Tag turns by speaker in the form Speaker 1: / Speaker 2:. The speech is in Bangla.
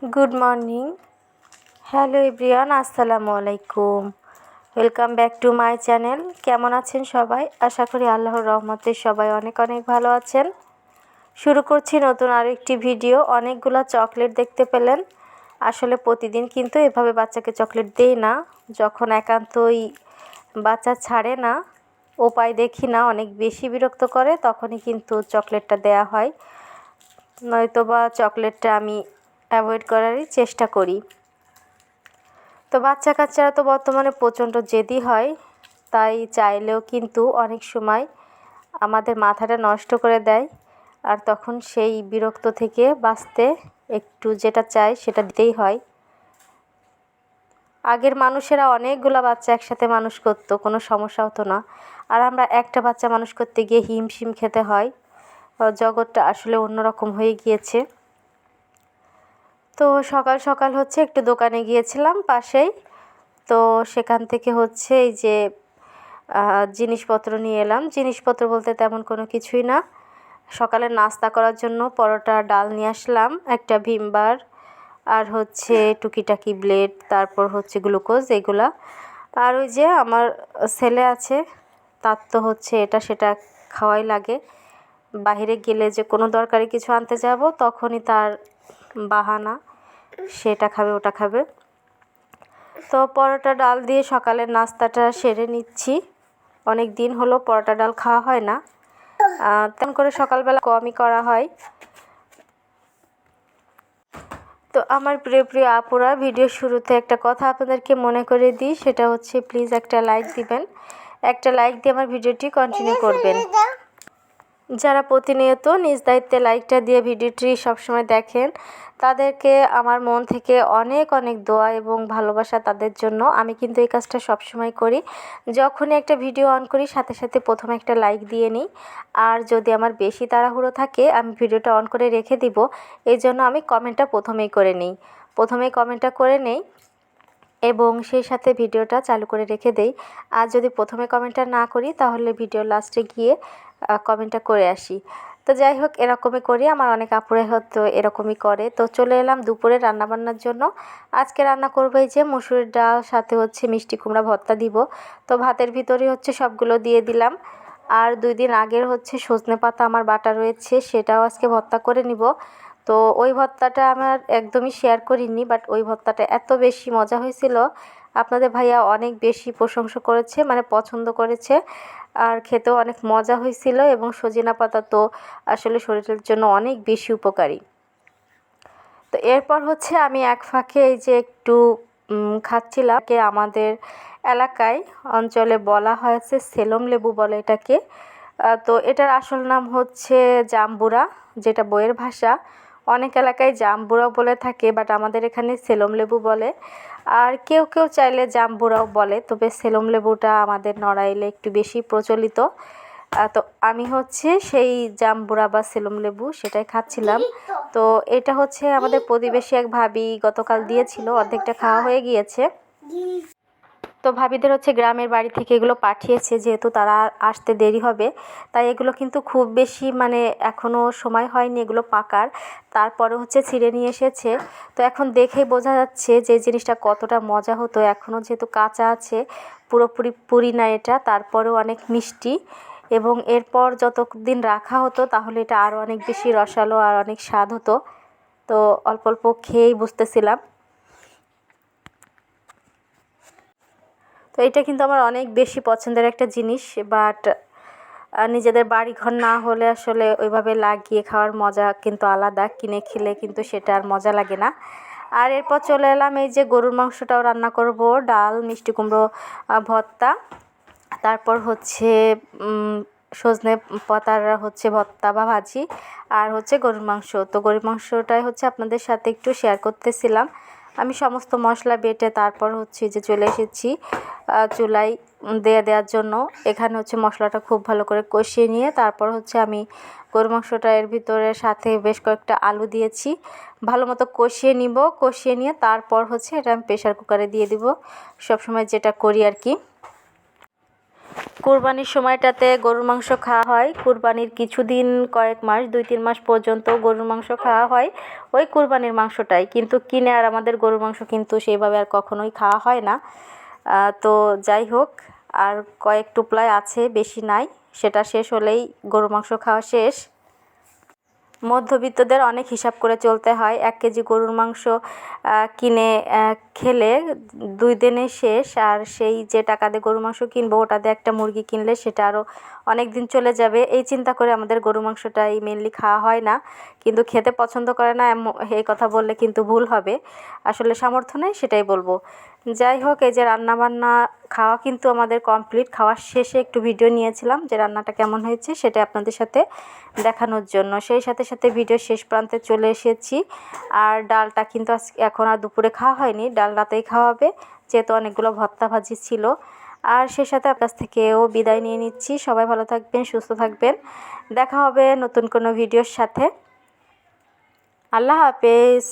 Speaker 1: Good morning. হ্যালো এভরিওয়ান, আসসালামু আলাইকুম। Welcome back to my channel. কেমন আছেন সবাই? আশা করি আল্লাহর রহমতে সবাই অনেক অনেক ভালো আছেন। শুরু করছি নতুন আরও একটি ভিডিও। অনেকগুলো চকলেট দেখতে পেলেন। আসলে প্রতিদিন কিন্তু এভাবে বাচ্চাকে চকলেট দেই না। যখন একান্তই বাচ্চা ছাড়ে না, উপায় দেখি না, অনেক বেশি বিরক্ত করে, তখনই কিন্তু চকলেটটা দেয়া হয়, নয়তোবা চকলেটটা আমি অ্যাভয়েড করারই চেষ্টা করি। তো বাচ্চাকাচ্চারা তো বর্তমানে প্রচণ্ড জেদি হয়, তাই চাইলেও কিন্তু অনেক সময় আমাদের মাথাটা নষ্ট করে দেয়। আর তখন সেই বিরক্ত থেকে বাঁচতে একটু যেটা চাই সেটা দিতেই হয়। আগের মানুষেরা অনেকগুলো বাচ্চা একসাথে মানুষ করতো, কোনো সমস্যা হতো না। আর আমরা একটা বাচ্চা মানুষ করতে গিয়ে হিমশিম খেতে হয়। জগৎটা আসলে অন্যরকম হয়ে গিয়েছে। তো সকাল সকাল একটু দোকানে গিয়েছিলাম পাশেই। তো সেখান থেকে এই যে জিনিসপত্র নিয়ে এলাম। জিনিসপত্র বলতে তেমন কোনো কিছুই না। সকালে নাস্তা করার জন্য পরোটা, ডাল নিয়ে আসলাম, একটা ভিম বার, আর টুকিটাকি ব্লেড, তারপর গ্লুকোজ, এগুলা। আর ওই যে আমার ছেলে আছে, তার তো এটা সেটা খাওয়াই লাগে। বাইরে গেলে যে কোনো দরকারি কিছু আনতে যাব, তখনই তার বাহানা, সেটা খাবে ওটা খাবে। তো পরোটা ডাল দিয়ে সকালের নাস্তাটা সেরে নিচ্ছি। অনেক দিন হলো পরোটা ডাল খাওয়া হয় না, তেমন করে সকালবেলা কমই করা হয়। তো আমার প্রিয় প্রিয় আপুরা, ভিডিও শুরুতে একটা কথা আপনাদেরকে মনে করে দিই, সেটা প্লিজ একটা লাইক দিবেন। একটা লাইক দিয়ে আমার ভিডিওটি কন্টিনিউ করবেন। যারা প্রতিনিয়ত নিজ দায়িত্বে লাইকটা দিয়ে ভিডিওটি সবসময় দেখেন, তাদেরকে আমার মন থেকে অনেক অনেক দোয়া এবং ভালোবাসা তাদের জন্য। আমি কিন্তু এই কাজটা সবসময় করি। যখনই একটা ভিডিও অন করি, সাথে সাথে প্রথমে একটা লাইক দিয়ে নিই। আর যদি আমার বেশি তাড়াহুড়ো থাকে, আমি ভিডিওটা অন করে রেখে দিব। এই জন্য আমি কমেন্টটা প্রথমেই কমেন্টটা করে নেই এবং সেই সাথে ভিডিওটা চালু করে রেখে দেই। আর যদি প্রথমে কমেন্টটা না করি, তাহলে ভিডিও লাস্টে গিয়ে কমেন্টটা করে আসি। তো যাই হোক, এরকমই করি। আমার অনেক আপুরে এরকমই করে। তো চলে এলাম দুপুরে রান্নাবান্নার জন্য। আজকে রান্না করবো এই যে মসুরের ডাল, সাথে মিষ্টি কুমড়া ভর্তা দিব। তো ভাতের ভিতরে সবগুলো দিয়ে দিলাম। আর 2 দিন আগের সজনে পাতা আমার বাটা রয়েছে, সেটাও আজকে ভর্তা করে নিব। তো ওই ভর্তাটা আমার একদমই শেয়ার করিনি, বাট ওই ভর্তাটা এত বেশি মজা হয়েছিল, আপনাদের ভাইয়া অনেক বেশি প্রশংসা করেছে, মানে পছন্দ করেছে। আর খেতেও অনেক মজা হয়েছিল। এবং সজিনা পাতা তো আসলে শরীরের জন্য অনেক বেশি উপকারী। তো এরপর আমি এক ফাঁকে এই যে একটু খাচ্ছিলাম। আমাদের এলাকায় অঞ্চলে বলা হয়েছে সেলম লেবু বলে এটাকে। তো এটার আসল নাম জাম্বুরা, যেটা বইয়ের ভাষা। অনেক এলাকায় জাম্বুরাও বলে থাকে, বাট আমাদের এখানে সেলম লেবু বলে। আর কেউ কেউ চাইলে জাম্বুরাও বলে, তবে সেলম লেবুটা আমাদের নড়াইলে একটু বেশি প্রচলিত। তো আমি সেই জাম্বুরা বা সেলম লেবু সেটাই খাচ্ছিলাম। তো এটা আমাদের প্রতিবেশী এক ভাবি গতকাল দিয়েছিল, অর্ধেকটা খাওয়া হয়ে গিয়েছে। তো ভাবিদের গ্রামের বাড়ি থেকে এগুলো পাঠিয়েছে, যেহেতু তারা আসতে দেরি হবে, তাই এগুলো কিন্তু খুব বেশি এখনও সময় হয়নি এগুলো পাকার। তারপরে ছিঁড়ে নিয়ে এসেছে। তো এখন দেখেই বোঝা যাচ্ছে যে জিনিসটা কতটা মজা হতো। এখনও যেহেতু কাঁচা আছে, পুরোপুরি পুরি না এটা, তারপরেও অনেক মিষ্টি। এবং এরপর যতদিন রাখা হতো, তাহলে এটা আরও অনেক বেশি রসালো আর অনেক স্বাদ হতো। তো অল্প অল্প খেয়েই বুঝতেছিলাম। তো এটা কিন্তু আমার অনেক বেশি পছন্দের একটা জিনিস, বাট নিজেদের বাড়িঘর না হলে আসলে ওইভাবে লাগিয়ে খাওয়ার মজা কিন্তু আলাদা। কিনে খেলে কিন্তু সেটা আর মজা লাগে না। আর এরপর চলে এলাম এই যে গরুর মাংসটাও রান্না করব, ডাল, মিষ্টি কুমড়ো ভর্তা, তারপর সজনে পাতার ভর্তা বা ভাজি, আর গরুর মাংস। তো গরুর মাংসটাই আপনাদের সাথে একটু শেয়ার করতেছিলাম। আমি সমস্ত মশলা বেটে তারপর যে চলে এসেছি চুলায় দেওয়ার জন্য। এখানে মশলাটা খুব ভালো করে কষিয়ে নিয়ে তারপর আমি গরুর মাংসটা এর ভিতরে সাথে বেশ কয়েকটা আলু দিয়েছি, ভালো মতো কষিয়ে নিব। কষিয়ে নিয়ে তারপর এটা আমি প্রেশার কুকারে দিয়ে দিব, সবসময় যেটা করি আর কি। কুরবানির সময়টাতে গরুর মাংস খাওয়া হয়। কুরবানির কিছুদিন, কয়েক মাস, 2-3 মাস পর্যন্ত গরুর মাংস খাওয়া হয়, ওই কুরবানির মাংসটাই। কিন্তু কিনে আর আমাদের গরুর মাংস কিন্তু সেইভাবে আর কখনোই খাওয়া হয় না। তো যাই হোক, আর কয়েক টুপলাই আছে, বেশি নাই। সেটা শেষ হলেই গরুর মাংস খাওয়া শেষ। মধ্যবিত্তদের অনেক হিসাব করে চলতে হয়। 1 কেজি গরুর মাংস কিনে খেলে 2 দিনে শেষ। আর সেই যে টাকা দিয়ে গরুর মাংস কিনবো, ওটা দিয়ে একটা মুরগি কিনলে সেটা আরও অনেক দিন চলে যাবে। এই চিন্তা করে আমাদের গরুর মাংসটাই মেনলি খাওয়া হয় না। কিন্তু খেতে পছন্দ করে না এই কথা বললে কিন্তু ভুল হবে। আসলে সামর্থ্য নেই, সেটাই বলবো। যাই হোক, এই যে রান্নাবান্না খাওয়া কিন্তু আমাদের কমপ্লিট। খাওয়ার শেষে একটু ভিডিও নিয়েছিলাম যে রান্নাটা কেমন হয়েছে সেটা আপনাদের সাথে দেখানোর জন্য। সেই সাথে সাথে ভিডিও শেষ প্রান্তে চলে এসেছি। আর ডালটা কিন্তু এখন আর দুপুরে খাওয়া হয়নি, ডাল রাতেই খাওয়া হবে, যেহেতু অনেকগুলো ভর্তা ভাজি ছিল। আর সেই সাথে আপনার কাছ থেকেও বিদায় নিয়ে নিচ্ছি। সবাই ভালো থাকবেন, সুস্থ থাকবেন। দেখা হবে নতুন কোনো ভিডিওর সাথে। আল্লাহ হাফেজ।